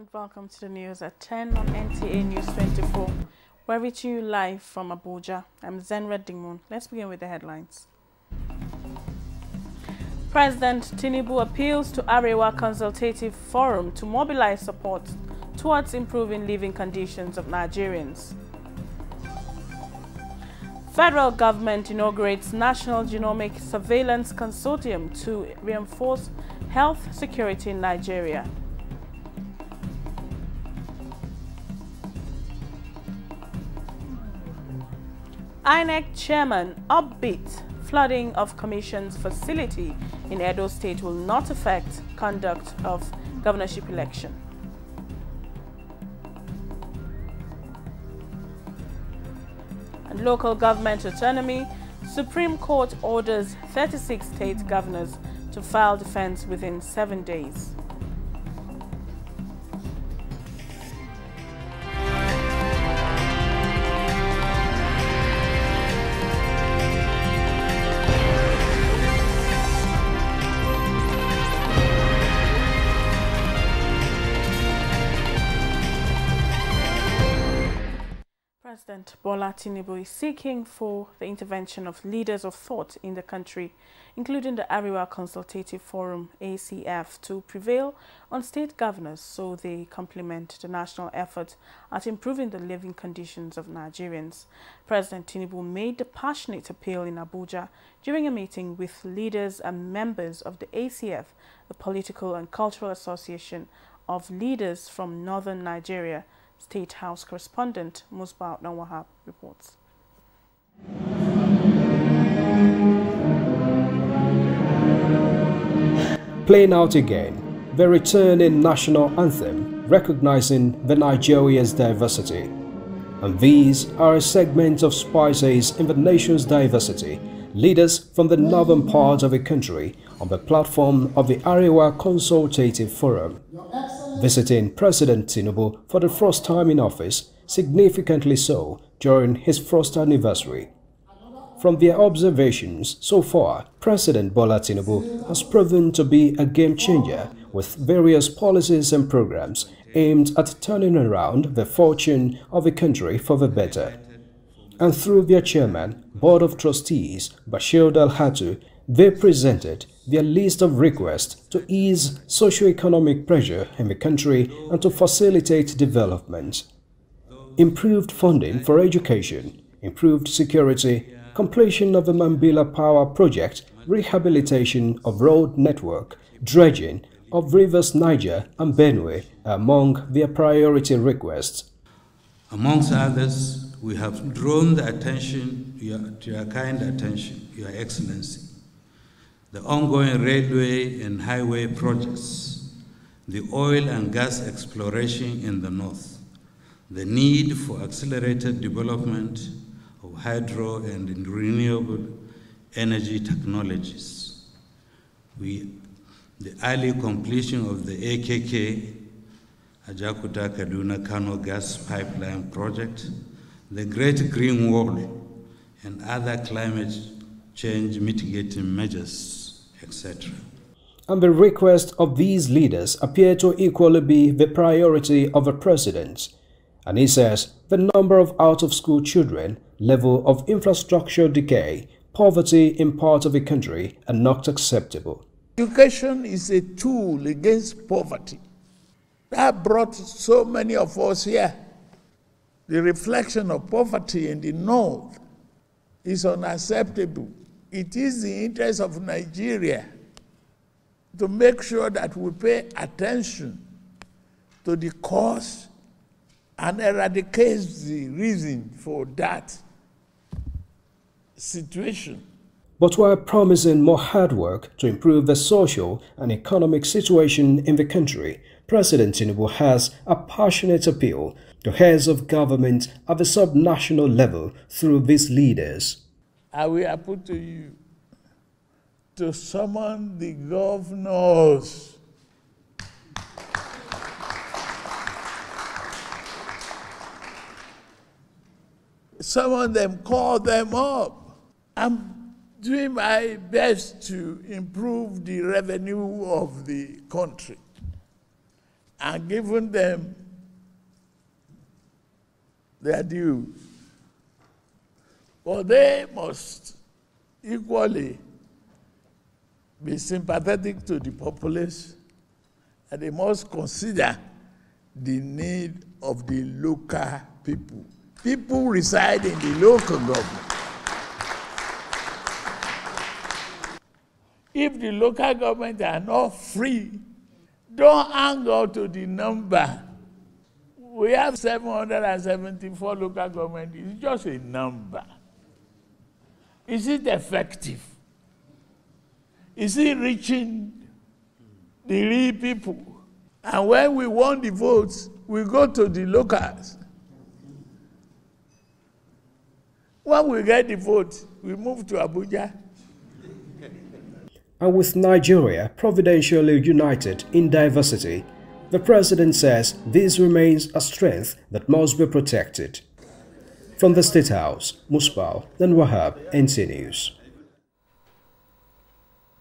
and welcome to the news at 10 on NTA News 24. We're reaching you live from Abuja. I'm Zenra Dingmun. Let's begin with the headlines. President Tinubu appeals to Arewa Consultative Forum to mobilize support towards improving living conditions of Nigerians. Federal government inaugurates National Genomic Surveillance Consortium to reinforce health security in Nigeria. INEC chairman upbeat flooding of commission's facility in Edo State will not affect conduct of governorship election. And local government autonomy, Supreme Court orders 36 state governors to file defense within 7 days. President Bola Tinubu is seeking for the intervention of leaders of thought in the country, including the Arewa Consultative Forum, ACF, to prevail on state governors so they complement the national effort at improving the living conditions of Nigerians. President Tinubu made the passionate appeal in Abuja during a meeting with leaders and members of the ACF, the Political and Cultural Association of Leaders from Northern Nigeria. State House correspondent Musbah Nawahab reports. Playing out again, the returning national anthem recognizing the Nigeria's diversity. And these are a segment of spices in the nation's diversity. Leaders from the northern part of the country on the platform of the Arewa Consultative Forum, visiting President Tinubu for the first time in office, significantly so during his first anniversary. From their observations so far, President Bola Tinubu has proven to be a game changer with various policies and programs aimed at turning around the fortune of the country for the better. And through their chairman, Board of Trustees, Bashir Dalhatu, they presented their list of requests to ease socio-economic pressure in the country and to facilitate development. Improved funding for education, improved security, completion of the Mambila Power Project, rehabilitation of road network, dredging of rivers Niger and Benue are among their priority requests. Amongst others, we have drawn the attention, to your kind attention, Your Excellency, the ongoing railway and highway projects, the oil and gas exploration in the north, the need for accelerated development of hydro and renewable energy technologies, the early completion of the AKK, Ajakuta Kaduna Kano gas pipeline project, the Great Green Wall, and other climate change mitigating measures, etc. And the requests of these leaders appear to equally be the priority of the president. And he says the number of out-of-school children, level of infrastructure decay, poverty in parts of the country are not acceptable. Education is a tool against poverty. That brought so many of us here. The reflection of poverty in the north is unacceptable. It is the interest of Nigeria to make sure that we pay attention to the cause and eradicate the reason for that situation. But while promising more hard work to improve the social and economic situation in the country, President Tinubu has a passionate appeal to heads of government at the subnational level through these leaders. I will appeal to you to summon the governors summon them, call them up. I'm doing my best to improve the revenue of the country. and given them their due. But they must equally be sympathetic to the populace, and they must consider the need of the local people. People reside in the local government. If the local government are not free, don't hang on to the number. We have 774 local governments. It's just a number. Is it effective? Is it reaching the real people? And when we want the votes, we go to the locals. When we get the vote, we move to Abuja. And with Nigeria providentially united in diversity, the President says this remains a strength that must be protected. From the State House, Musbal and Wahab, NT News.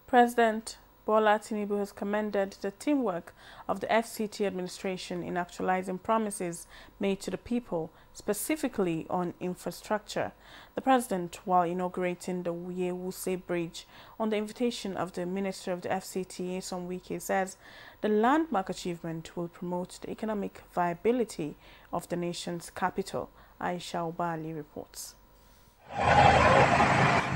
President Bola Tinubu has commended the teamwork of the FCT administration in actualizing promises made to the people, specifically on infrastructure. The president, while inaugurating the Wuse Bridge on the invitation of the Minister of the FCT, Nyesom Wike, says the landmark achievement will promote the economic viability of the nation's capital. Aisha Obali reports.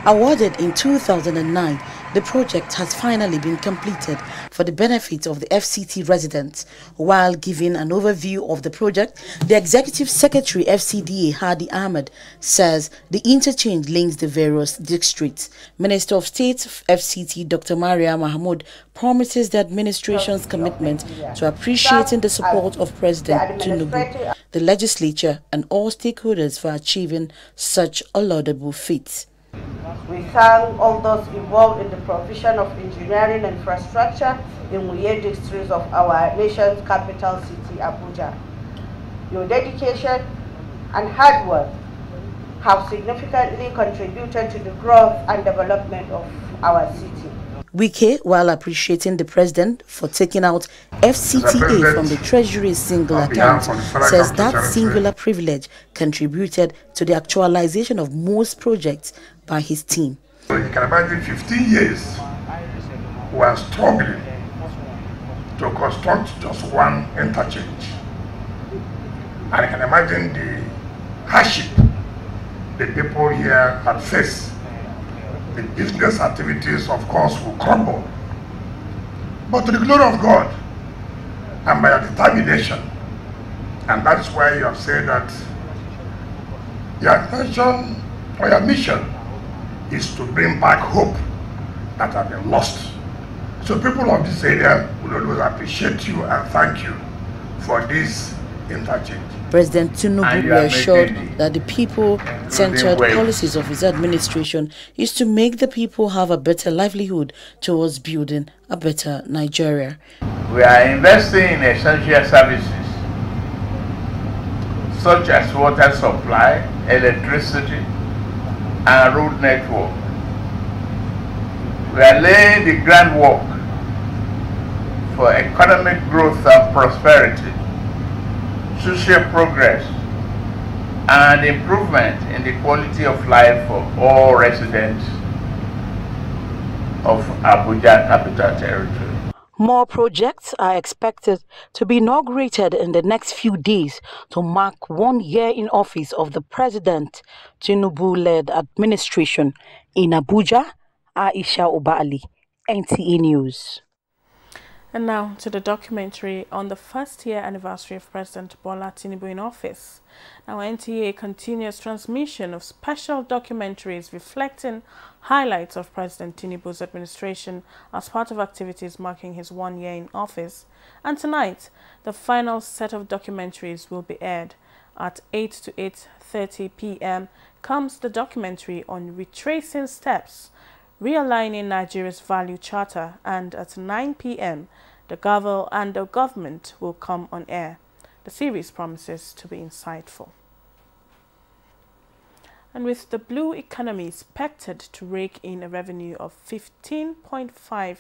Awarded in 2009, the project has finally been completed for the benefit of the FCT residents. While giving an overview of the project, the Executive Secretary FCDA Hadi Ahmed says the interchange links the various districts. Minister of State FCT Dr. Maria Mahmoud promises the administration's commitment to appreciating the support of President Tinubu, the legislature and all stakeholders for achieving such a laudable feat. We thank all those involved in the provision of engineering infrastructure in Muye districts of our nation's capital city, Abuja. Your dedication and hard work have significantly contributed to the growth and development of our city. Wike, while appreciating the president for taking out FCTA from the Treasury's single account, says that singular privilege contributed to the actualization of most projects by his team. So you can imagine 15 years we are struggling to construct just one interchange. And you can imagine the hardship the people here had faced. The business activities, of course, will crumble. But to the glory of God and by determination, and that's why you have said that your intention or your mission is to bring back hope that have been lost. So people of this area will always appreciate you and thank you for this interchange. President Tinubu reassured that the people-centered policies of his administration is to make the people have a better livelihood towards building a better Nigeria. We are investing in essential services such as water supply, electricity, and road network. We are laying the groundwork for economic growth and prosperity, social progress, and improvement in the quality of life for all residents of Abuja Capital Territory. More projects are expected to be inaugurated in the next few days to mark 1 year in office of the President Tinubu-led administration. In Abuja, Aisha Obali, NTA News. And now to the documentary on the first year anniversary of President Bola Tinubu in office. Now NTA continues transmission of special documentaries reflecting highlights of President Tinubu's administration as part of activities marking his 1 year in office. And tonight, the final set of documentaries will be aired. At 8 to 8:30 p.m. comes the documentary on retracing steps, realigning Nigeria's value charter, and at 9 p.m. the gavel and the government will come on air. The series promises to be insightful. And with the blue economy expected to rake in a revenue of 15.5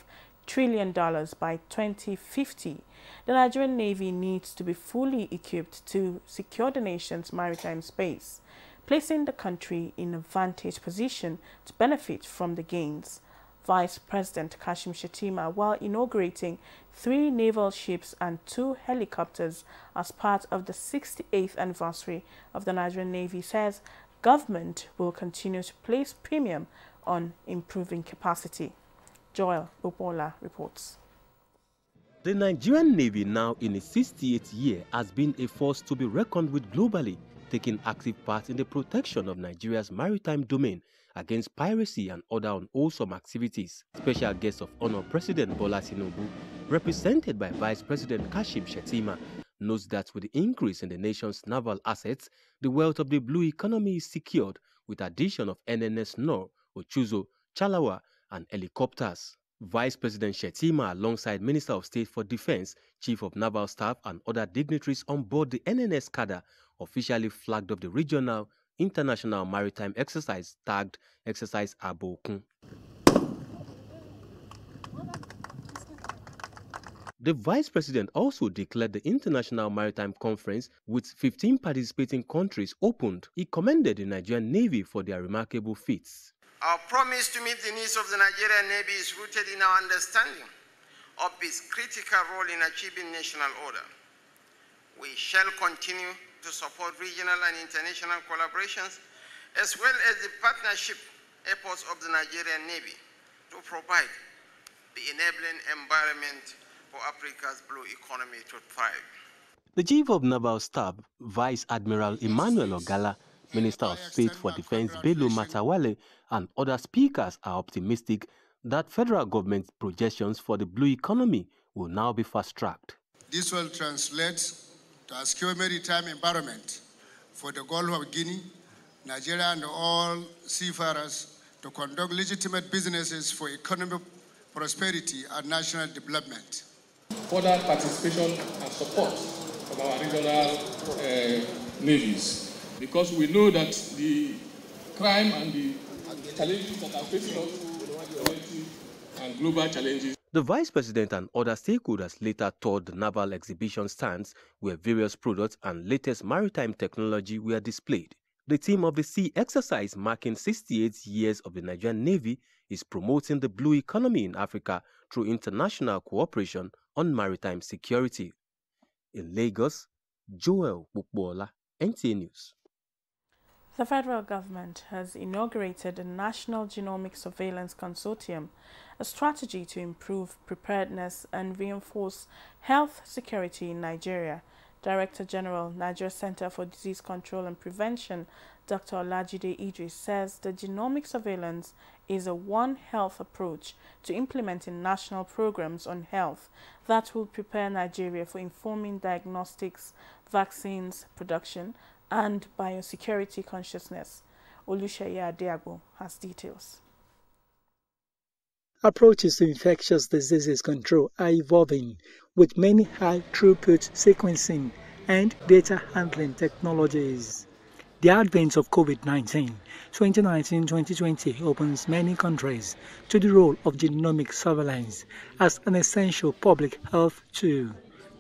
trillion by 2050, the Nigerian Navy needs to be fully equipped to secure the nation's maritime space, placing the country in a vantage position to benefit from the gains. Vice President Kashim Shettima, while inaugurating 3 naval ships and 2 helicopters as part of the 68th anniversary of the Nigerian Navy, says government will continue to place premium on improving capacity. Joel Bopola reports. The Nigerian Navy, now in its 68th year, has been a force to be reckoned with globally, taking active part in the protection of Nigeria's maritime domain against piracy and other unwholesome activities. Special guest of honor President Bola Tinubu, represented by Vice President Kashim Shettima, notes that with the increase in the nation's naval assets, the wealth of the blue economy is secured with addition of NNS Nor, Ochuzo, Chalawa, and helicopters. Vice President Shettima, alongside Minister of State for Defense, Chief of Naval Staff, and other dignitaries on board the NNS cadre, officially flagged off the regional international maritime exercise tagged Exercise Abokun. The Vice President also declared the International Maritime Conference with 15 participating countries opened. He commended the Nigerian Navy for their remarkable feats. Our promise to meet the needs of the Nigerian Navy is rooted in our understanding of its critical role in achieving national order. We shall continue to support regional and international collaborations, as well as the partnership efforts of the Nigerian Navy to provide the enabling environment for Africa's blue economy to thrive. The Chief of Naval Staff, Vice Admiral Emmanuel Ogala, Minister of State for Defense Bello Matawale, and other speakers are optimistic that federal government projections for the blue economy will now be fast-tracked. This will translate to a secure maritime environment for the Gulf of Guinea, Nigeria, and all seafarers to conduct legitimate businesses for economic prosperity and national development. Further participation and support from our regional navies, because we know that the crime and the challenges that are facing us and global challenges. The Vice President and other stakeholders later toured the naval exhibition stands where various products and latest maritime technology were displayed. The theme of the sea exercise, marking 68 years of the Nigerian Navy, is promoting the blue economy in Africa through international cooperation on maritime security. In Lagos, Joel Bukbola, NTA News. The federal government has inaugurated the National Genomic Surveillance Consortium, a strategy to improve preparedness and reinforce health security in Nigeria. Director General, Nigeria Center for Disease Control and Prevention, Dr. Olajide Idris, says the genomic surveillance is a One Health approach to implementing national programs on health that will prepare Nigeria for informing diagnostics, vaccines production, and biosecurity consciousness. Oluseyi Adeagbo has details. Approaches to infectious diseases control are evolving, with many high-throughput sequencing and data handling technologies. The advent of COVID-19 2019-2020 opens many countries to the role of genomic surveillance as an essential public health tool.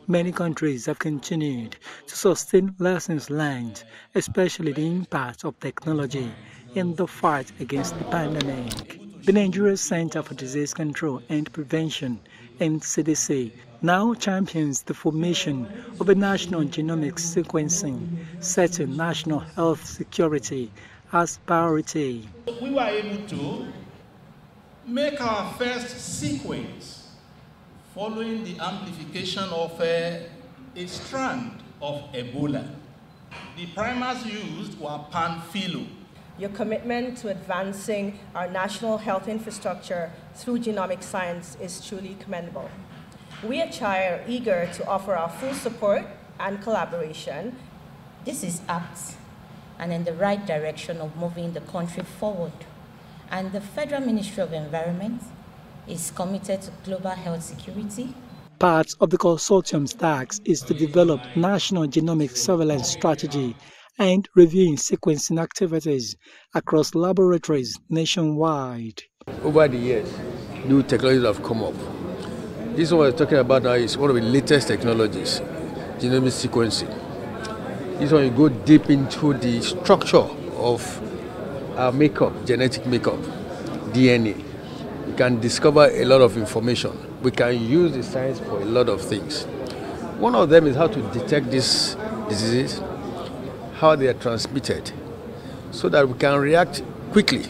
Many countries have continued to sustain lessons learned, especially the impact of technology in the fight against the pandemic. The Nigeria Center for Disease Control and Prevention, NCDC, now champions the formation of a national genomic sequencing, setting national health security as priority. We were able to make our first sequence following the amplification of a strand of Ebola. The primers used were pan-phyllo. Your commitment to advancing our national health infrastructure through genomic science is truly commendable. We at CHI are eager to offer our full support and collaboration. This is apt and in the right direction of moving the country forward. And the Federal Ministry of Environment is committed to global health security. Part of the consortium's task is to develop national genomic surveillance strategy and reviewing sequencing activities across laboratories nationwide. Over the years, new technologies have come up, This one we're talking about now is one of the latest technologies, genomic sequencing. This one you go deep into the structure of our makeup, genetic makeup, DNA. We can discover a lot of information. We can use the science for a lot of things. One of them is how to detect these diseases, how they are transmitted, so that we can react quickly.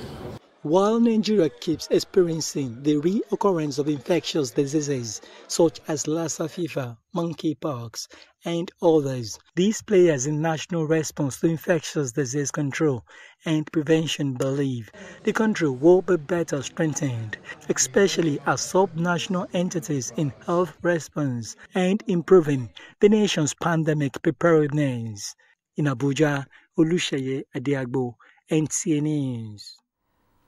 While Nigeria keeps experiencing the reoccurrence of infectious diseases such as Lassa fever, monkeypox, and others, these players in national response to infectious disease control and prevention believe the country will be better strengthened, especially as sub-national entities in health response and improving the nation's pandemic preparedness. In Abuja, Olusheye Adiagbo, NTA News.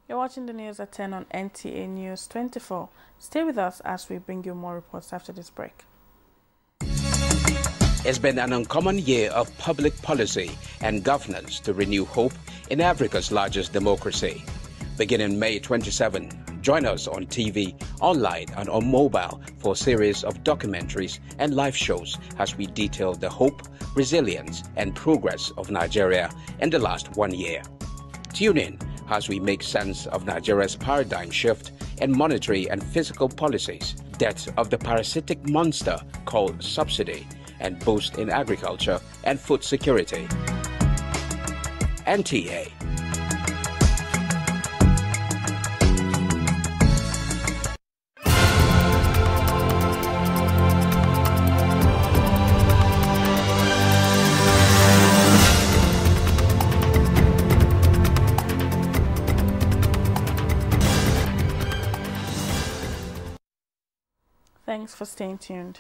You're watching the news at 10 on NTA News 24. Stay with us as we bring you more reports after this break. It's been an uncommon year of public policy and governance to renew hope in Africa's largest democracy. Beginning May 27, join us on TV, online and on mobile for a series of documentaries and live shows as we detail the hope, resilience and progress of Nigeria in the last 1 year. Tune in as we make sense of Nigeria's paradigm shift in monetary and fiscal policies, death of the parasitic monster called subsidy, and boost in agriculture and food security. NTA. Thanks for staying tuned.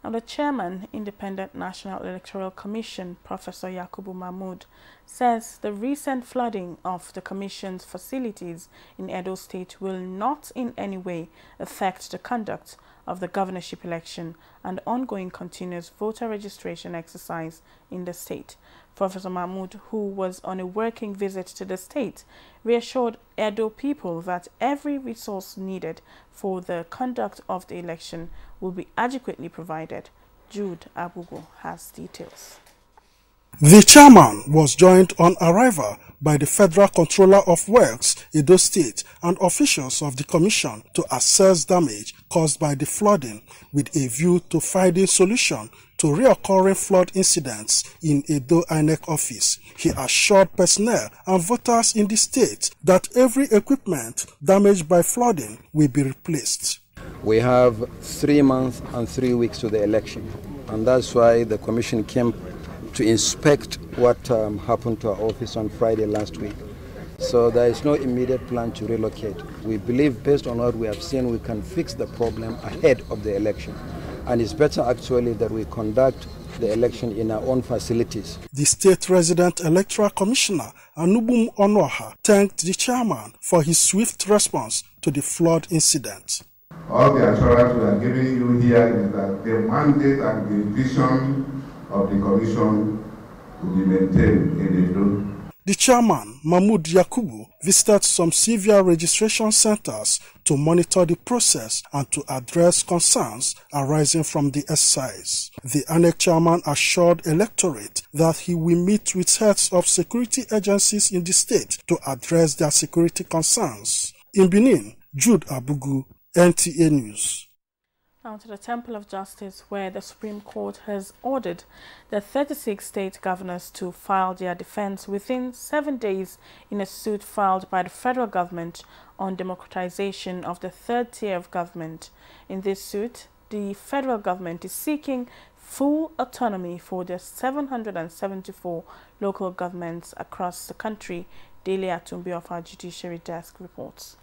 Now, the chairman, Independent National Electoral Commission, Professor Yakubu Mahmood, says the recent flooding of the Commission's facilities in Edo State will not in any way affect the conduct of the governorship election and the ongoing continuous voter registration exercise in the state. Professor Mahmood, who was on a working visit to the state, reassured Edo people that every resource needed for the conduct of the election will be adequately provided. Jude Abugo has details. The chairman was joined on arrival by the Federal Controller of Works, Edo State, and officials of the Commission to assess damage caused by the flooding with a view to finding solution to reoccurring flood incidents in Edo INEC office. He assured personnel and voters in the state that every equipment damaged by flooding will be replaced. We have 3 months and 3 weeks to the election, and that's why the Commission came to inspect what happened to our office on Friday last week. So there is no immediate plan to relocate. We believe, based on what we have seen, we can fix the problem ahead of the election. And it's better actually that we conduct the election in our own facilities. The state resident electoral commissioner, Anubum Onoha, thanked the chairman for his swift response to the flood incident. All the assurance we are giving you here is that the mandate and the vision of the commission will be maintained in Edo. The chairman, Mahmood Yakubu, visited some severe registration centers to monitor the process and to address concerns arising from the exercise. The ANEC chairman assured electorate that he will meet with heads of security agencies in the state to address their security concerns. In Benin, Jude Abugu, NTA News. Now to the Temple of Justice, where the Supreme Court has ordered the 36 state governors to file their defense within 7 days in a suit filed by the federal government on democratization of the third tier of government. In this suit, the federal government is seeking full autonomy for the 774 local governments across the country. Dele Atumbi of our Judiciary Desk reports.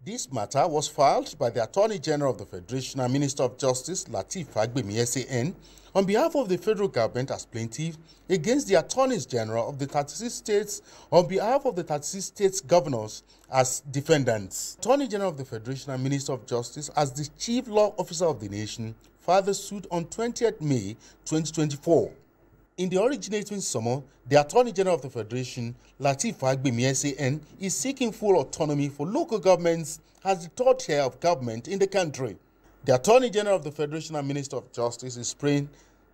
This matter was filed by the Attorney General of the Federation and Minister of Justice, Lateef Fagbemi SAN, on behalf of the federal government as plaintiff against the Attorneys General of the 36 states on behalf of the 36 states governors as defendants. Attorney General of the Federation and Minister of Justice as the Chief Law Officer of the nation filed the suit on 20th May 2024. In the originating summons, the Attorney General of the Federation, Lateef Fagbemi SAN, is seeking full autonomy for local governments as the third tier of government in the country. The Attorney General of the Federation and Minister of Justice is praying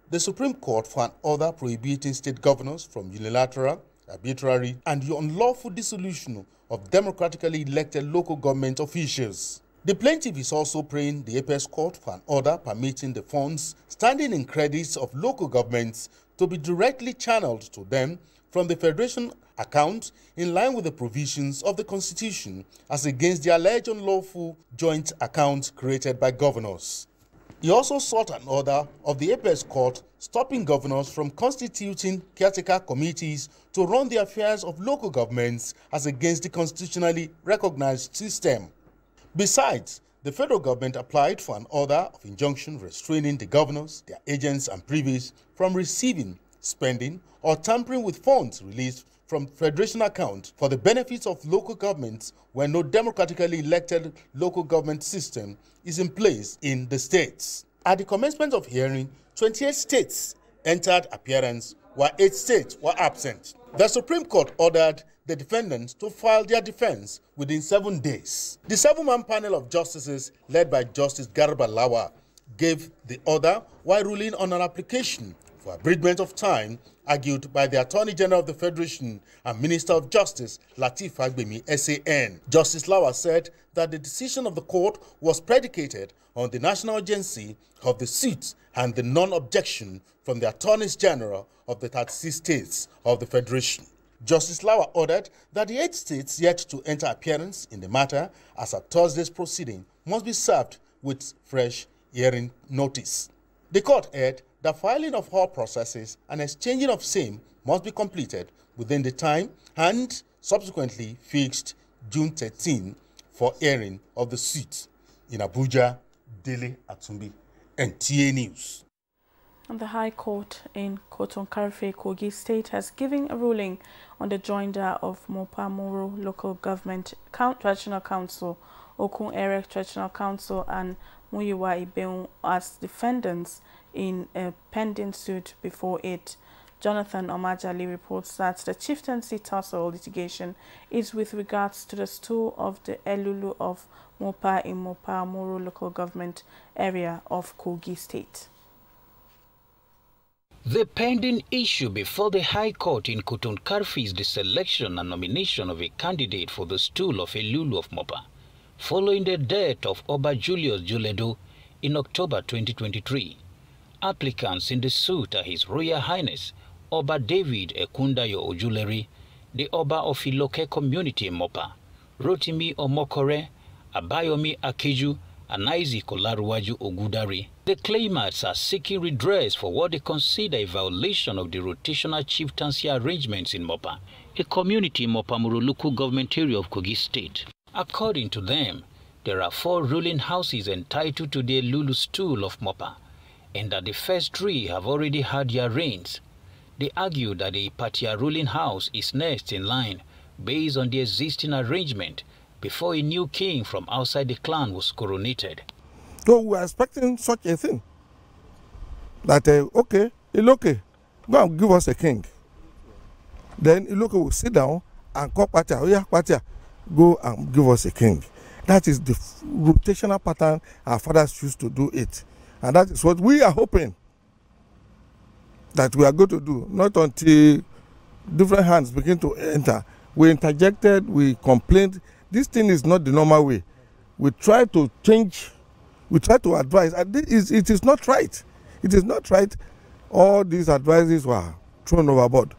the Supreme Court for an order prohibiting state governors from unilateral, arbitrary, and the unlawful dissolution of democratically elected local government officials. The plaintiff is also praying the Apex Court for an order permitting the funds standing in credits of local governments to be directly channeled to them from the Federation account in line with the provisions of the Constitution as against the alleged unlawful joint account created by governors. He also sought an order of the Apex Court stopping governors from constituting caretaker committees to run the affairs of local governments as against the constitutionally recognized system. Besides, the federal government applied for an order of injunction restraining the governors, their agents and privies from receiving, spending, or tampering with funds released from Federation account for the benefits of local governments when no democratically elected local government system is in place in the states. At the commencement of hearing, 28 states entered appearance while 8 states were absent. The Supreme Court ordered the defendants to file their defense within 7 days. The 7-man panel of justices led by Justice Garba Lawa gave the order while ruling on an application for abridgment of time argued by the Attorney General of the Federation and Minister of Justice Lateef Fagbemi SAN. Justice Lawa said that the decision of the court was predicated on the national urgency of the suit and the non-objection from the Attorneys General of the 36 states of the Federation. Justice Lawa ordered that the 8 states yet to enter appearance in the matter as at Thursday's proceeding must be served with fresh hearing notice. The court aired that filing of all processes and exchanging of same must be completed within the time and subsequently fixed June 13 for hearing of the suit. In Abuja, Dele Atumbi, NTA News. And the High Court in Koton-Karfe, Kogi State has given a ruling on the joinder of Mopamoro Local Government Traditional Council, Okun Area Traditional Council and Muyiwa Ibeun as defendants in a pending suit before it. Jonathan Omajali reports that the chieftaincy tussle litigation is with regards to the stool of the Elulu of Mopa in Mopamoro Local Government area of Kogi State. The pending issue before the High Court in Koton-Karfe is the selection and nomination of a candidate for the stool of Elulu of Mopa, following the death of Oba Julius Juledo in October 2023. Applicants in the suit are His Royal Highness Oba David Ekundayo Ojuleri, the Oba of Iloke Community in Mopa, Rotimi Omokore, Abayomi Akeju, and Isaac Olaruwaju Ogudari. The claimants are seeking redress for what they consider a violation of the rotational chieftaincy arrangements in Mopa, a community in Mopamoro local government area of Kogi State. According to them, there are 4 ruling houses entitled to the Elulu stool of Mopa, and that the first 3 have already had their reigns. They argue that the Ipatia ruling house is next in line based on the existing arrangement before a new king from outside the clan was coronated. So we are expecting such a thing. That, okay, Iloke, go and give us a king. Then Iloke will sit down and call Patia, oh yeah, Patia, go and give us a king. That is the rotational pattern our fathers used to do it. And that is what we are hoping that we are going to do. Not until different hands begin to enter. We interjected, we complained. This thing is not the normal way. We try to change, we try to advise. And it is not right. It is not right. All these advices were thrown overboard.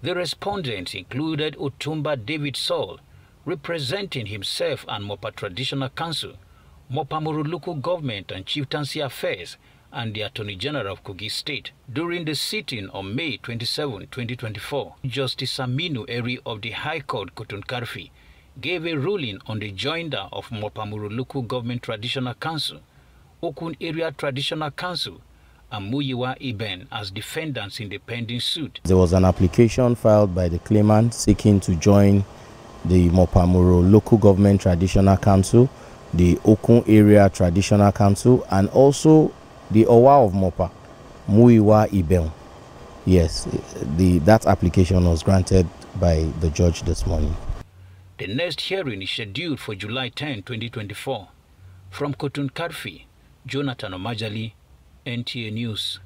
The respondents included Otumba David Saul, representing himself and Mopa Traditional Council, Mopamoro Local Government and Chieftaincy Affairs, and the Attorney General of Kogi State. During the sitting on May 27, 2024, Justice Aminu Eri of the High Court Koton-Karfe gave a ruling on the joinder of Mopamoro Local Government Traditional Council, Okun Area Traditional Council, and Muyiwa Iben as defendants in the pending suit. There was an application filed by the claimant seeking to join the Mopamoro Local Government Traditional Council, the Okun Area Traditional Council, and also the Owa of Mopa, Muyiwa Iben. Yes, that application was granted by the judge this morning. The next hearing is scheduled for July 10, 2024. From Koton-Karfe, Jonathan Omajali, NTA News.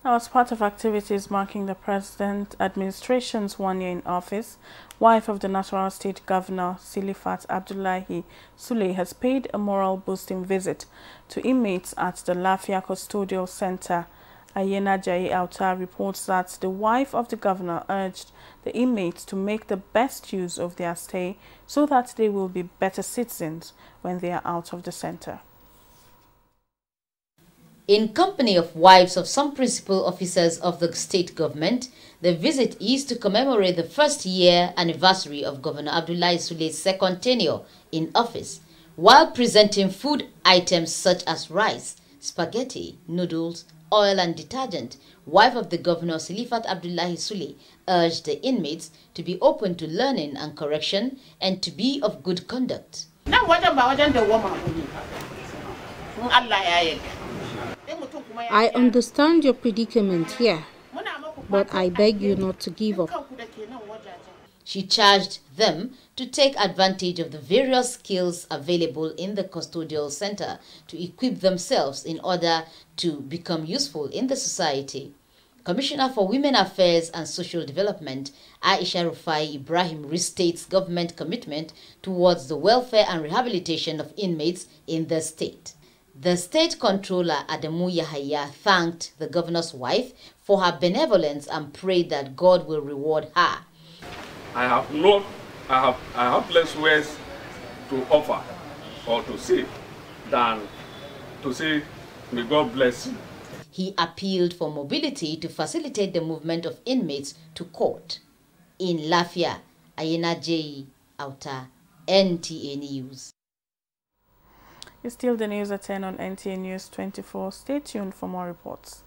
Now, as part of activities marking the President administration's 1 year in office, wife of the Nasarawa State Governor Silifat Abdullahi Sule has paid a moral-boosting visit to inmates at the Lafia Custodial Center. Ayena Jai Auta reports that the wife of the governor urged the inmates to make the best use of their stay so that they will be better citizens when they are out of the center. In company of wives of some principal officers of the state government, the visit is to commemorate the first year anniversary of Governor Abdullahi Sule's second tenure in office, while presenting food items such as rice, spaghetti, noodles, oil and detergent. Wife of the governor Silifat Abdullahi Sule urged the inmates to be open to learning and correction and to be of good conduct. I understand your predicament here, but I beg you not to give up. She charged them to take advantage of the various skills available in the custodial center to equip themselves in order to become useful in the society. Commissioner for Women Affairs and Social Development, Aisha Rufai Ibrahim, restates government commitment towards the welfare and rehabilitation of inmates in the state. The State Controller, Adamu Yahaya, thanked the governor's wife for her benevolence and prayed that God will reward her. I have less words to offer or to say than to say, may God bless you. He appealed for mobility to facilitate the movement of inmates to court. In Lafia, Ayena J. Auta, NTA News. It's still the news at 10 on NTA News 24. Stay tuned for more reports.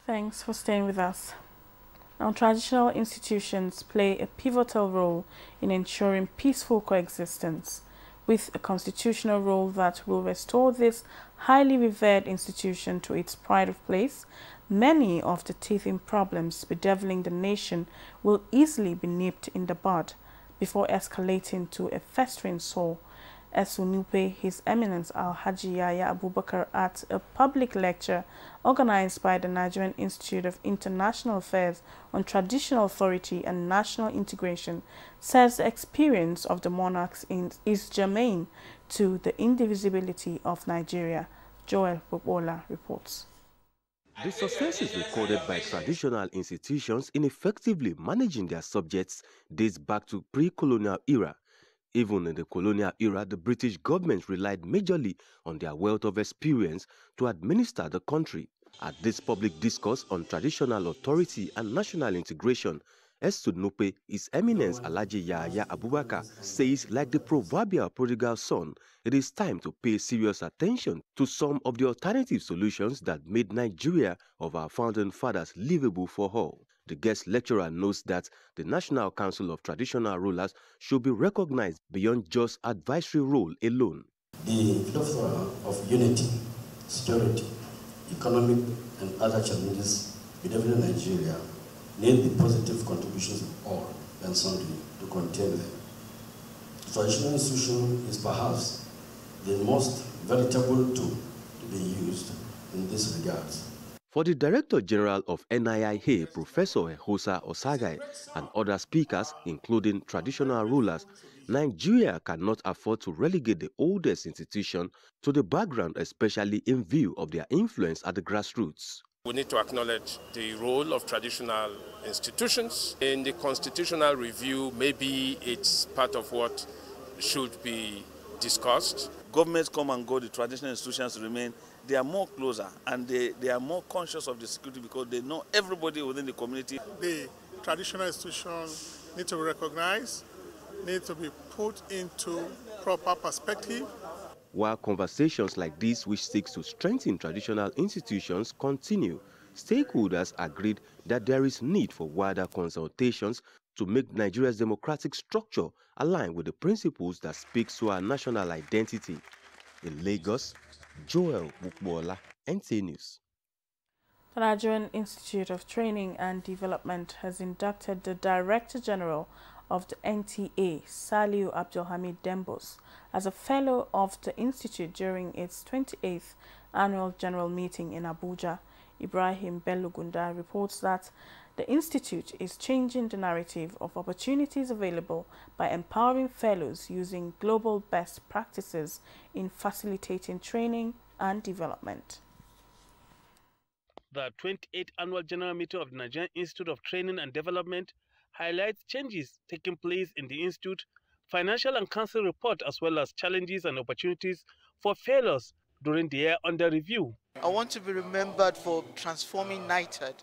Thanks for staying with us. Now, traditional institutions play a pivotal role in ensuring peaceful coexistence. With a constitutional role that will restore this highly revered institution to its pride of place, many of the teething problems bedeviling the nation will easily be nipped in the bud before escalating to a festering sore. Esunupe His Eminence Al-Haji Yahya Abubakar at a public lecture organized by the Nigerian Institute of International Affairs on Traditional Authority and National Integration, says the experience of the monarchs is germane to the indivisibility of Nigeria. Joel Bobola reports. The successes recorded by traditional institutions in effectively managing their subjects dates back to pre-colonial era. Even in the colonial era, the British government relied majorly on their wealth of experience to administer the country. At this public discourse on traditional authority and national integration, Esunupe His Eminence Alhaji Yahya Abubakar says, like the proverbial prodigal son, it is time to pay serious attention to some of the alternative solutions that made Nigeria of our founding fathers livable for all. The guest lecturer notes that the National Council of Traditional Rulers should be recognized beyond just advisory role alone. The philosophy of unity, security, economic and other challenges bedeviling Nigeria need the positive contributions of all and sundry to contain them. The traditional institution is perhaps the most veritable tool to be used in this regard. For the Director General of NIIA, Professor Ehosa Osagai, and other speakers, including traditional rulers, Nigeria cannot afford to relegate the oldest institution to the background, especially in view of their influence at the grassroots. We need to acknowledge the role of traditional institutions. In the constitutional review, maybe it's part of what should be discussed. Governments come and go, the traditional institutions remain. They are more closer and they are more conscious of the security because they know everybody within the community. The traditional institutions need to be recognized, need to be put into proper perspective. While conversations like this, which seeks to strengthen traditional institutions, continue, stakeholders agreed that there is need for wider consultations to make Nigeria's democratic structure align with the principles that speak to our national identity. In Lagos, Joel Bukbola, NTA News. The Nigerian Institute of Training and Development has inducted the Director General of the NTA, Saliu Abdulhamid Dembos, as a Fellow of the Institute during its 28th Annual General Meeting in Abuja. Ibrahim Bellugunda reports that the Institute is changing the narrative of opportunities available by empowering fellows using global best practices in facilitating training and development. The 28th Annual General Meeting of the Nigerian Institute of Training and Development highlights changes taking place in the Institute, financial and council report, as well as challenges and opportunities for fellows during the year under review. I want to be remembered for transforming NITED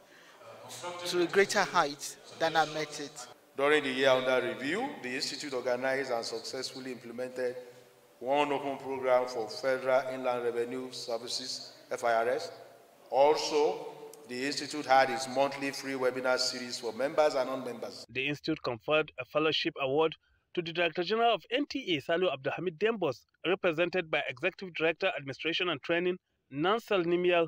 to a greater height than I met it. During the year under review, the Institute organized and successfully implemented one open program for Federal Inland Revenue Services, FIRS. Also, the Institute had its monthly free webinar series for members and non-members. The Institute conferred a fellowship award to the Director General of NTA, Saliu Abdulhamid Dembos, represented by Executive Director, Administration and Training, Nansel Nimiel,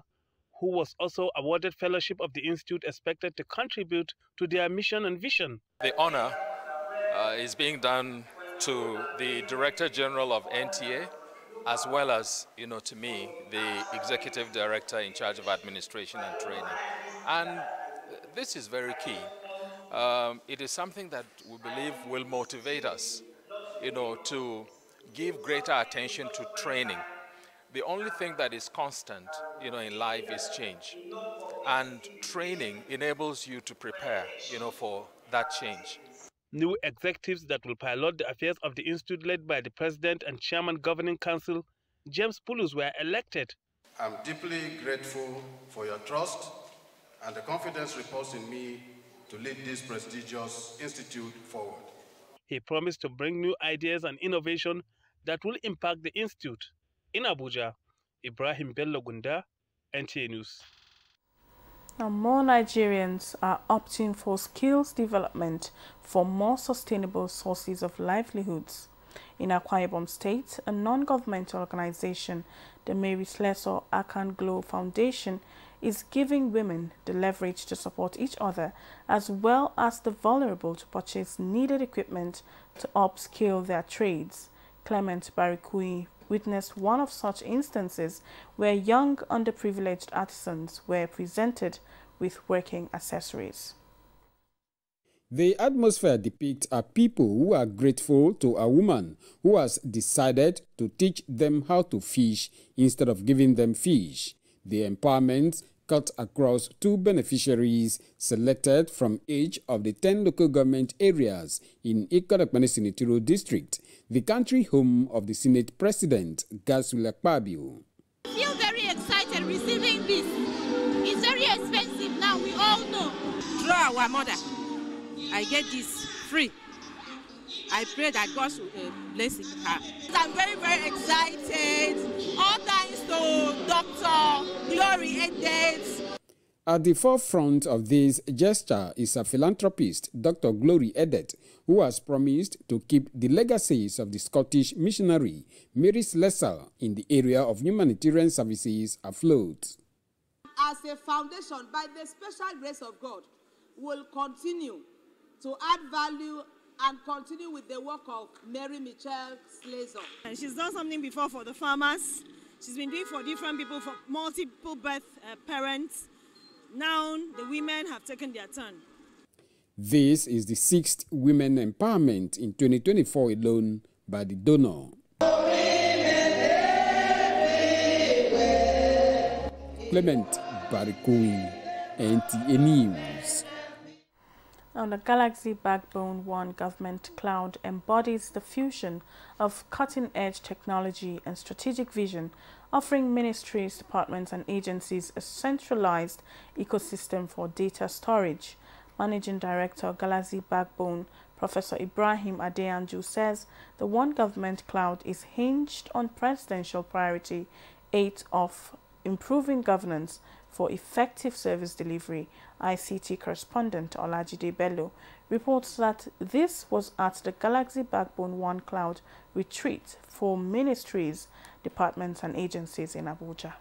who was also awarded fellowship of the Institute, expected to contribute to their mission and vision. The honor is being done to the Director General of NTA, as well as, to me, the Executive Director in charge of Administration and Training. And this is very key. It is something that we believe will motivate us, to give greater attention to training. The only thing that is constant, in life is change. And training enables you to prepare, for that change. New executives that will pilot the affairs of the Institute, led by the President and Chairman Governing Council, James Pulus, were elected. I'm deeply grateful for your trust and the confidence reposed in me to lead this prestigious institute forward. He promised to bring new ideas and innovation that will impact the Institute. In Abuja, Ibrahim Bellugunda, NTA News. Now, more Nigerians are opting for skills development for more sustainable sources of livelihoods. In Akwa Ibom State, a non-governmental organization, the Mary Slessor Akan Glow Foundation, is giving women the leverage to support each other, as well as the vulnerable to purchase needed equipment to upskill their trades. Clement Barikui witnessed one of such instances where young underprivileged artisans were presented with working accessories. The atmosphere depicts a people who are grateful to a woman who has decided to teach them how to fish instead of giving them fish. The empowerment cut across two beneficiaries selected from each of the 10 local government areas in Ikot-Ekpene Senatorial District, the country home of the Senate President, Godswill Akpabio. I feel very excited receiving this. It's very expensive now, we all know. Through our mother, I get this free. I pray that God will bless her. I'm very, very excited. All thanks to Dr. Glory Edet. At the forefront of this gesture is a philanthropist, Dr. Glory Edet, who has promised to keep the legacies of the Scottish missionary Mary Slessor in the area of humanitarian services afloat. As a foundation, by the special grace of God, will continue to add value and continue with the work of Mary Michelle Slessor. And she's done something before for the farmers. She's been doing for different people, for multiple birth parents. Now the women have taken their turn. This is the 6th women empowerment in 2024 alone by the donor. Clement Barikoui, NTA News. Now, the Galaxy Backbone One government cloud embodies the fusion of cutting-edge technology and strategic vision, offering ministries, departments and agencies a centralized ecosystem for data storage. Managing Director, Galaxy Backbone, Professor Ibrahim Adeyanju, says the One Government Cloud is hinged on Presidential Priority 8 of improving governance for effective service delivery. ICT correspondent Olajide Bello reports that this was at the Galaxy Backbone One Cloud retreat for ministries, departments and agencies in Abuja.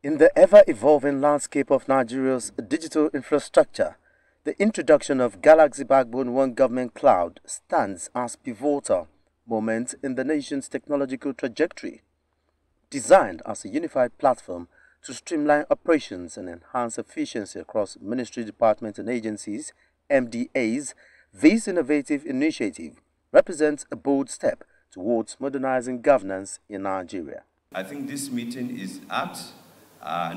In the ever-evolving landscape of Nigeria's digital infrastructure, the introduction of Galaxy Backbone One Government Cloud stands as a pivotal moment in the nation's technological trajectory. Designed as a unified platform to streamline operations and enhance efficiency across ministry departments and agencies, MDAs, this innovative initiative represents a bold step towards modernizing governance in Nigeria. I think this meeting is apt,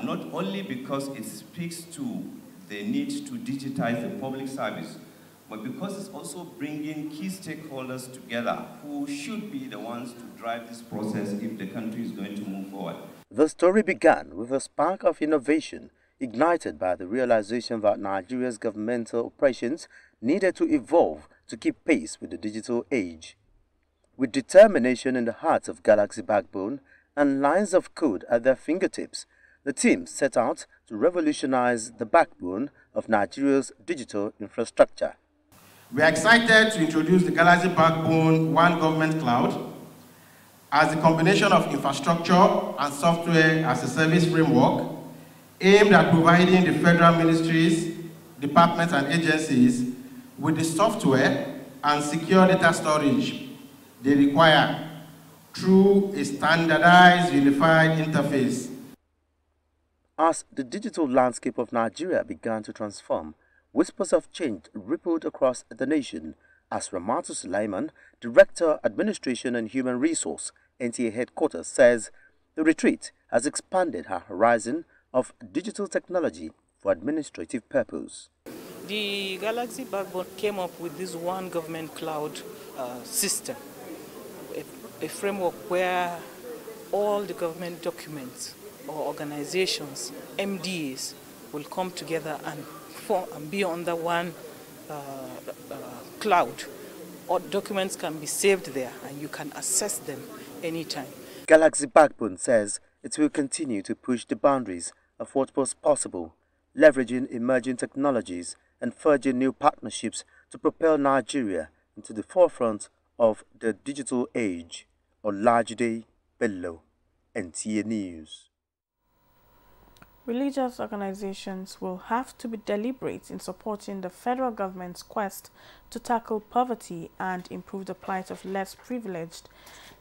not only because it speaks to the need to digitize the public service, but because it's also bringing key stakeholders together who should be the ones to drive this process if the country is going to move forward. The story began with a spark of innovation ignited by the realization that Nigeria's governmental operations needed to evolve to keep pace with the digital age. With determination in the heart of Galaxy Backbone and lines of code at their fingertips, the team set out to revolutionize the backbone of Nigeria's digital infrastructure. We are excited to introduce the Galaxy Backbone One Government Cloud as a combination of infrastructure and software as a service framework aimed at providing the federal ministries, departments and agencies with the software and secure data storage they require through a standardized unified interface. As the digital landscape of Nigeria began to transform, whispers of change rippled across the nation as Ramatu Sulaiman, Director, Administration and Human Resource, NTA Headquarters, says the retreat has expanded her horizon of digital technology for administrative purpose. The Galaxy Backbone came up with this One Government Cloud system, a framework where all the government documents or organizations, MDAs, will come together and be under one cloud. All documents can be saved there and you can access them anytime. Galaxy Backbone says it will continue to push the boundaries of what was possible, leveraging emerging technologies and forging new partnerships to propel Nigeria into the forefront of the digital age. Olajide Bello, NTA News. Religious organizations will have to be deliberate in supporting the federal government's quest to tackle poverty and improve the plight of less privileged.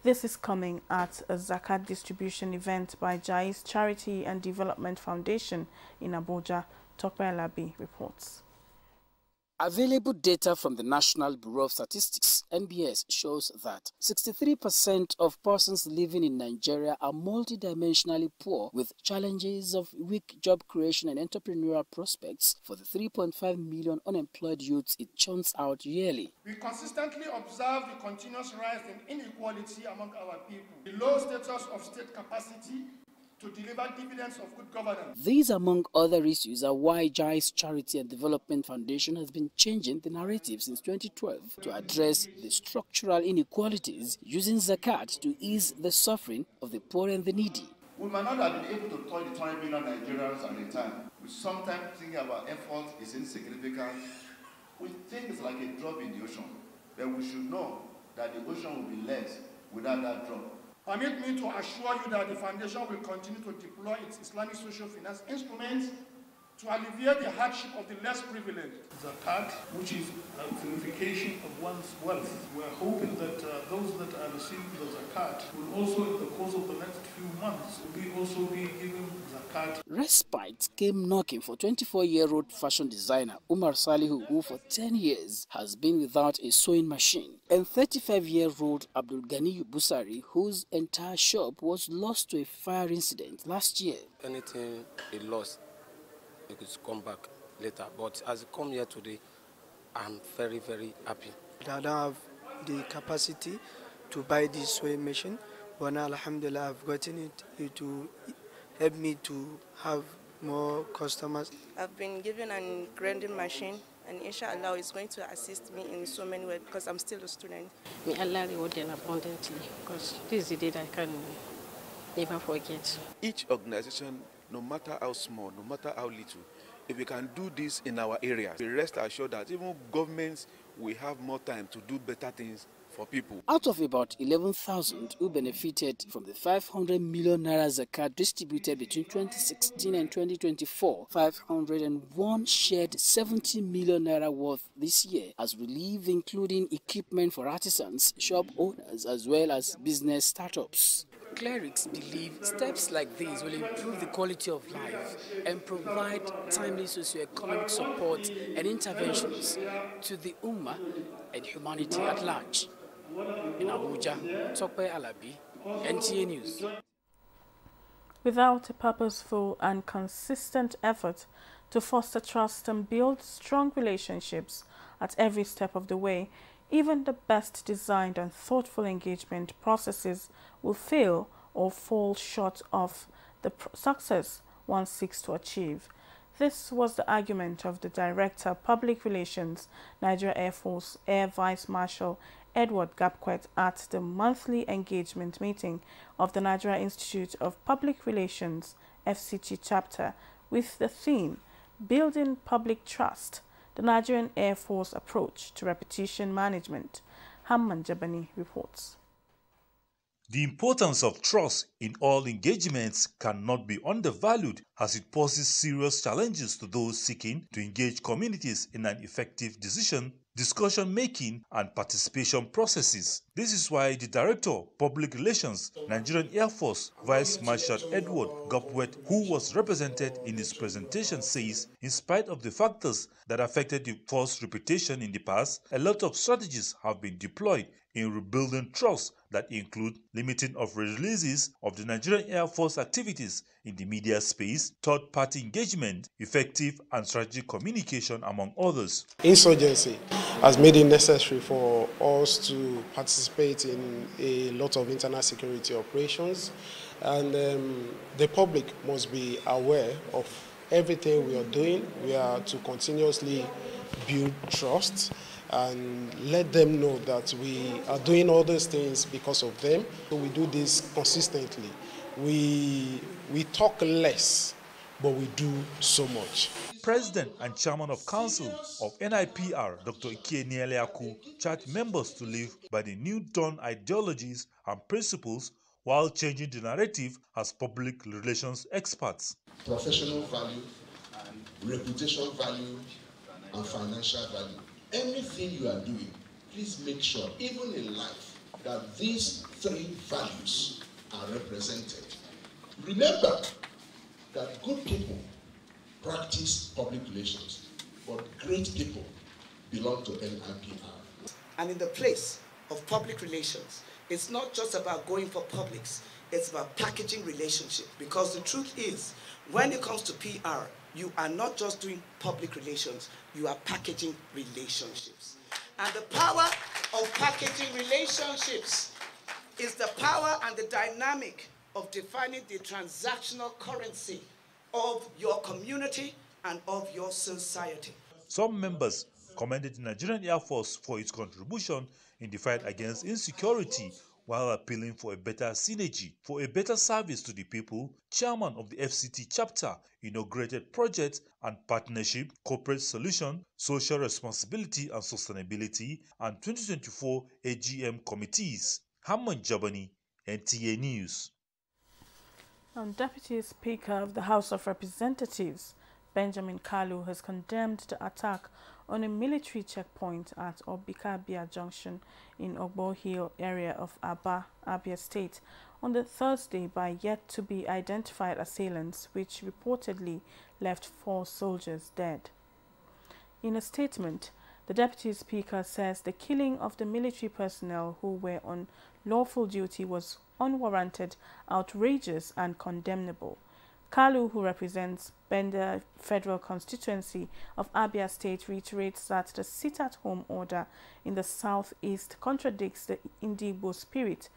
This is coming at a Zakat distribution event by Jais Charity and Development Foundation in Abuja. Tope Alabi reports. Available data from the National Bureau of Statistics, NBS, shows that 63% of persons living in Nigeria are multidimensionally poor, with challenges of weak job creation and entrepreneurial prospects for the 3.5 million unemployed youths it churns out yearly. We consistently observe the continuous rise in inequality among our people, the low status of state capacity to deliver dividends of good governance. These, among other issues, are why Jais Charity and Development Foundation has been changing the narrative since 2012 to address the structural inequalities, using zakat to ease the suffering of the poor and the needy. We might not have been able to touch the 20 million Nigerians at a time. We sometimes think our effort is insignificant. We think it's like a drop in the ocean, but we should know that the ocean will be less without that drop. Permit me to assure you that the Foundation will continue to deploy its Islamic social finance instruments to alleviate the hardship of the less privileged. Zakat, which is a purification of one's wealth. We're hoping that those that are receiving the zakat zakat. Will also, in the course of the next few months, will also be giving zakat. Respite came knocking for 24-year-old fashion designer Umar Salihu, who for 10 years has been without a sewing machine, and 35-year-old Abdul Ghani Busari, whose entire shop was lost to a fire incident last year. Anything he lost, he could come back later. But as I come here today, I'm very, very happy. I don't have the capacity to buy this sewing machine, but now, alhamdulillah, I've gotten it to help me to have more customers. I've been given a grinding machine, and inshallah it's going to assist me in so many ways because I'm still a student. May Allah reward them abundantly, because this is the day that I can never forget. Each organization, no matter how small, no matter how little, if we can do this in our area, we rest assured that even governments will have more time to do better things for people. Out of about 11,000 who benefited from the 500 million naira zakat distributed between 2016 and 2024, 501 shared 70 million naira worth this year as relief, including equipment for artisans, shop owners, as well as business startups. Clerics believe steps like these will improve the quality of life and provide timely socio-economic support and interventions to the Ummah and humanity at large. In Abuja, Tope Alabi, NTA News. Without a purposeful and consistent effort to foster trust and build strong relationships at every step of the way, even the best designed and thoughtful engagement processes will fail or fall short of the success one seeks to achieve. This was the argument of the Director of Public Relations, Nigeria Air Force Air Vice Marshal Edward Gapquet at the monthly engagement meeting of the Nigeria Institute of Public Relations FCT chapter with the theme Building Public Trust, the Nigerian Air Force Approach to Reputation Management. Hamman Jabani reports. The importance of trust in all engagements cannot be undervalued as it poses serious challenges to those seeking to engage communities in an effective discussion-making and participation processes. This is why the Director of Public Relations, Nigerian Air Force Vice Marshal Edward Gapquet, who was represented in his presentation, says, in spite of the factors that affected the force's reputation in the past, a lot of strategies have been deployed in rebuilding trust that include limiting of releases of the Nigerian Air Force activities in the media space, third-party engagement, effective and strategic communication, among others. Insurgency has made it necessary for us to participate in a lot of internal security operations, and the public must be aware of everything we are doing. We are to continuously build trust and let them know that we are doing all these things because of them. So we do this consistently. We talk less, but we do so much. President and Chairman of Council of NIPR, Dr. Ike Nieleaku, charged members to live by the new dawn ideologies and principles while changing the narrative as public relations experts. Professional value, reputation value, and financial value. Anything you are doing, please make sure, even in life, that these three values are represented. Remember that good people practice public relations, but great people belong to NIPR. And in the place of public relations, it's not just about going for publics, it's about packaging relationships. Because the truth is, when it comes to PR, you are not just doing public relations, you are packaging relationships. And the power of packaging relationships is the power and the dynamic of defining the transactional currency of your community and of your society. Some members commended the Nigerian Air Force for its contribution in the fight against insecurity while appealing for a better synergy, for a better service to the people. Chairman of the FCT chapter inaugurated project and partnership, corporate solution, social responsibility and sustainability, and 2024 AGM committees. Hamman Jabani, NTA News. Deputy Speaker of the House of Representatives, Benjamin Kalu, has condemned the attack on a military checkpoint at Obikabia Junction in Ogbo Hill area of Aba, Abia State on the Thursday by yet-to-be-identified assailants, which reportedly left 4 soldiers dead. In a statement, the Deputy Speaker says the killing of the military personnel who were on lawful duty was unwarranted, outrageous and condemnable. Kalu, who represents Benda Federal Constituency of Abia State, reiterates that the sit-at-home order in the southeast contradicts the Indigbo spirit,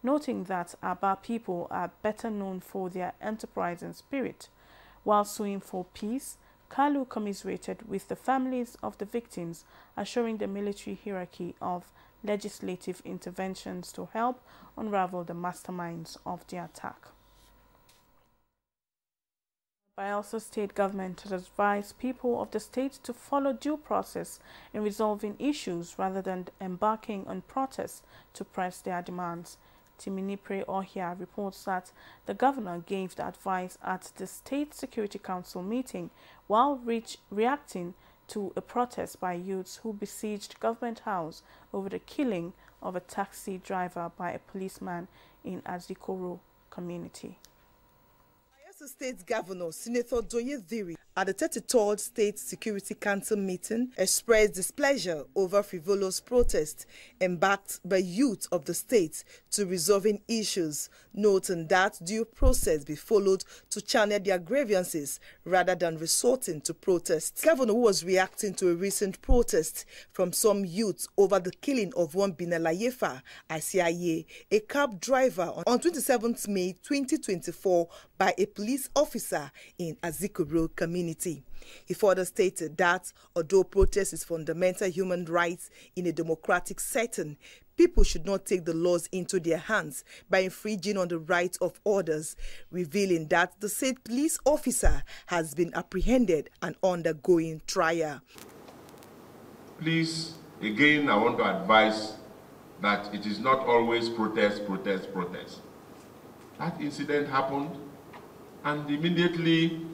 noting that Aba people are better known for their enterprising spirit. While suing for peace, Kalu commiserated with the families of the victims, assuring the military hierarchy of legislative interventions to help unravel the masterminds of the attack. Bayelsa State government has advised people of the state to follow due process in resolving issues rather than embarking on protests to press their demands. Timinipre Ohia reports that the governor gave the advice at the State Security Council meeting while reacting to a protest by youths who besieged Government House over the killing of a taxi driver by a policeman in Azikoro community. State Governor Senator Doye Dhiri at the 33rd State Security Council meeting expressed displeasure over frivolous protest embarked by youth of the state to resolving issues, noting that due process be followed to channel their grievances rather than resorting to protests. The governor was reacting to a recent protest from some youth over the killing of one Binalayefa Asiaye, a cab driver on 27th May 2024 by a police officer in Azikoro community. He further stated that although protest is fundamental human rights in a democratic setting, people should not take the laws into their hands by infringing on the rights of others, revealing that the said police officer has been apprehended and undergoing trial. Please, again, I want to advise that it is not always protest. That incident happened, and immediately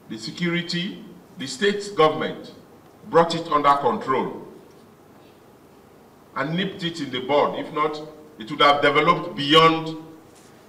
the security, the state government brought it under control and nipped it in the bud. If not, it would have developed beyond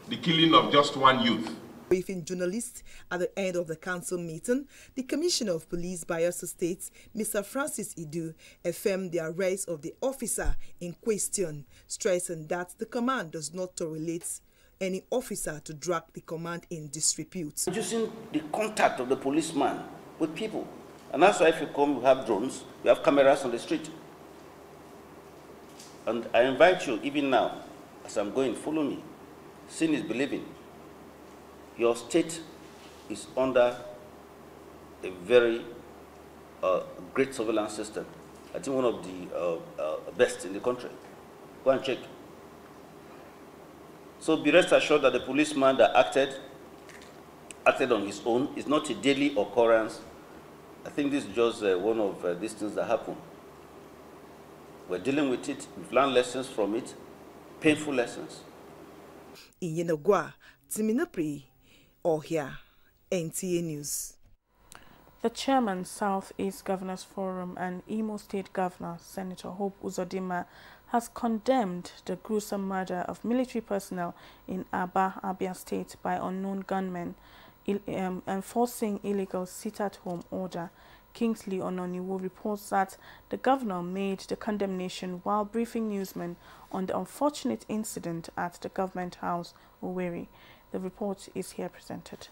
the killing of just one youth. Briefing journalists at the end of the council meeting, the Commissioner of Police Bayelsa State, Mr. Francis Idu, affirmed the arrest of the officer in question, stressing that the command does not tolerate any officer to drag the command in disrepute. Using the contact of the policeman with people. And that's why if you come, you have drones, you have cameras on the street. And I invite you, even now, as I'm going, follow me. Seeing is believing. Your state is under a very great surveillance system. I think one of the best in the country. Go and check. So be rest assured that the policeman that acted on his own is not a daily occurrence. I think this is just one of these things that happen. We're dealing with it. We've learned lessons from it, painful lessons. In Yenogwa, Timinapri, Ohia, NTA News. The chairman, Southeast Governors Forum and Imo State Governor, Senator Hope Uzodinma, has condemned the gruesome murder of military personnel in Aba, Abia State by unknown gunmen enforcing illegal sit-at-home order. Kingsley Ononiwo reports that the governor made the condemnation while briefing newsmen on the unfortunate incident at the Government House, Owerri. The report is here presented.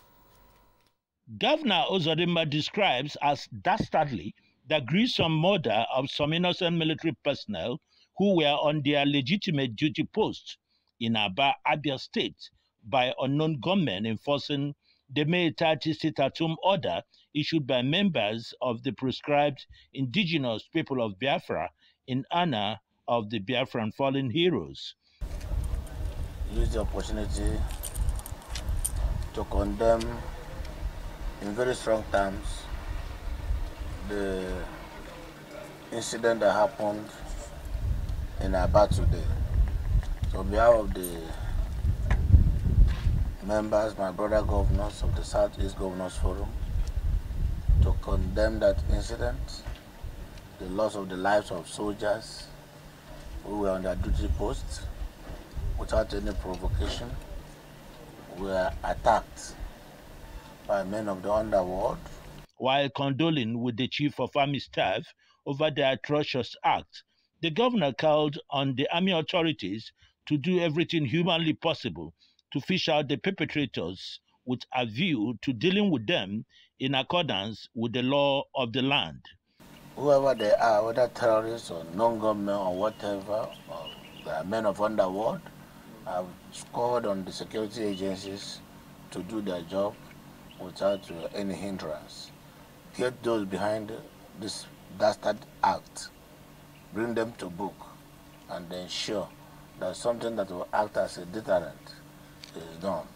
Governor Uzodinma describes as dastardly the gruesome murder of some innocent military personnel who were on their legitimate duty posts in Aba, Abia State by unknown gunmen enforcing the May 30 sit-at-home order issued by members of the proscribed indigenous people of Biafra in honor of the Biafran fallen heroes. Use the opportunity to condemn in very strong terms the incident that happened in Aba today. So on behalf of the members, my brother governors of the Southeast Governors Forum, to condemn that incident the loss of the lives of soldiers who were on their duty posts without any provocation, were attacked by men of the underworld. While condoling with the Chief of Army Staff over the atrocious act, the governor called on the army authorities to do everything humanly possible to fish out the perpetrators with a view to dealing with them in accordance with the law of the land. Whoever they are, whether terrorists or non-government or whatever, or they are men of underworld, have scored on the security agencies to do their job without any hindrance. Get those behind this dastard act, bring them to book, and ensure that something that will act as a deterrent is done.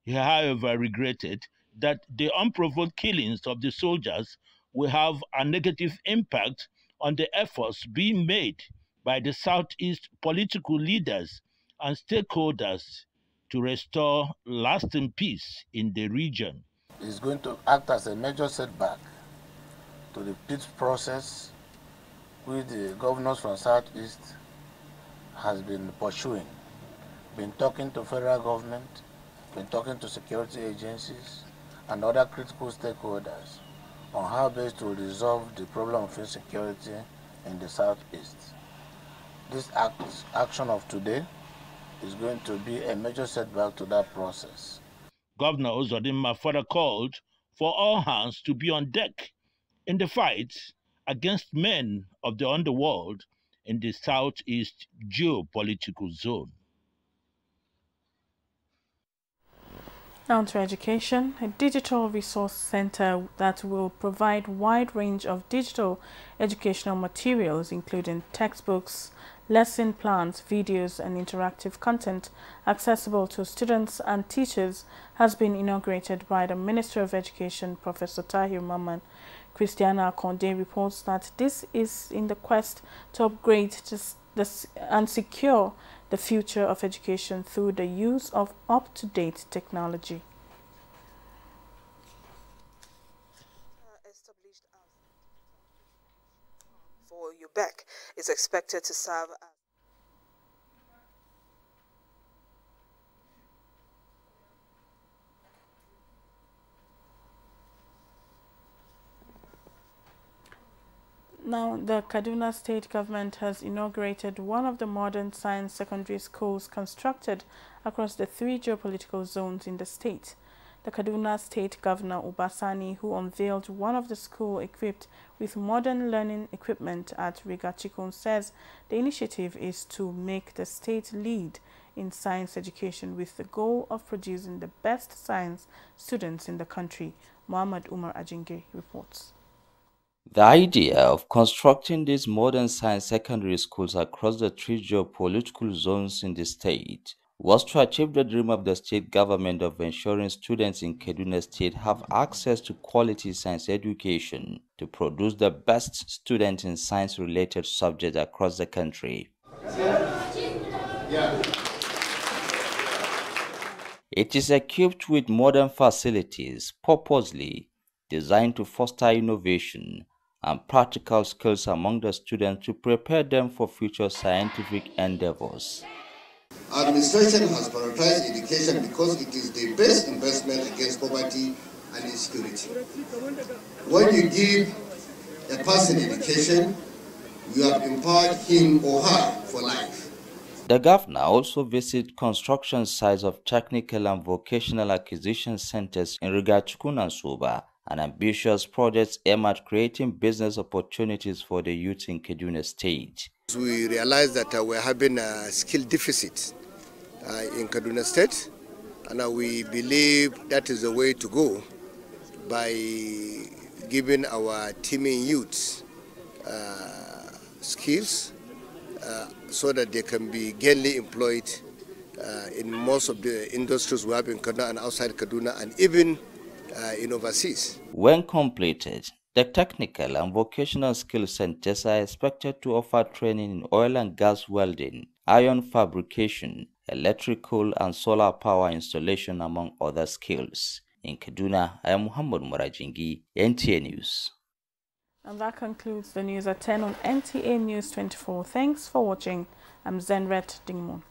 He, however, regretted that the unprovoked killings of the soldiers will have a negative impact on the efforts being made by the Southeast political leaders and stakeholders to restore lasting peace in the region. It's going to act as a major setback to the peace process which the governors from Southeast has been pursuing, been talking to federal government, been talking to security agencies and other critical stakeholders on how best to resolve the problem of insecurity in the Southeast. This action of today is going to be a major setback to that process. Governor Uzodimma further called for all hands to be on deck in the fight against men of the underworld in the Southeast geopolitical zone. Now to education, a digital resource center that will provide a wide range of digital educational materials, including textbooks, lesson plans, videos, and interactive content accessible to students and teachers, has been inaugurated by the Minister of Education, Professor Tahir Mamman. Christiana Conde reports that this is in the quest to upgrade and secure the future of education through the use of up-to-date technology. Established for UBEC is expected to serve as Now, the Kaduna State government has inaugurated one of the modern science secondary schools constructed across the 3 geopolitical zones in the state. The Kaduna State Governor Ubasani, who unveiled one of the school equipped with modern learning equipment at Rigachikun, says the initiative is to make the state lead in science education with the goal of producing the best science students in the country. Muhammad Umar Ajinge reports. The idea of constructing these modern science secondary schools across the 3 geopolitical zones in the state was to achieve the dream of the state government of ensuring students in Kaduna State have access to quality science education to produce the best students in science-related subjects across the country. It is equipped with modern facilities purposely designed to foster innovation and practical skills among the students to prepare them for future scientific endeavors. Administration has prioritized education because it is the best investment against poverty and insecurity. When you give a person education, you have empowered him or her for life. The governor also visited construction sites of technical and vocational acquisition centers in Rigachukun and Soba, an ambitious project aimed at creating business opportunities for the youth in Kaduna State. We realized that we're having a skill deficit in Kaduna State, and we believe that is the way to go by giving our teeming youths skills so that they can be gainfully employed in most of the industries we have in Kaduna and outside Kaduna, and even in overseas. When completed, the technical and vocational skill centers are expected to offer training in oil and gas welding, iron fabrication, electrical and solar power installation, among other skills. In Kaduna, I am Muhammad Murajingi, NTA News. And that concludes the news at 10 on NTA News 24. Thanks for watching. I'm Zenret Dingmon.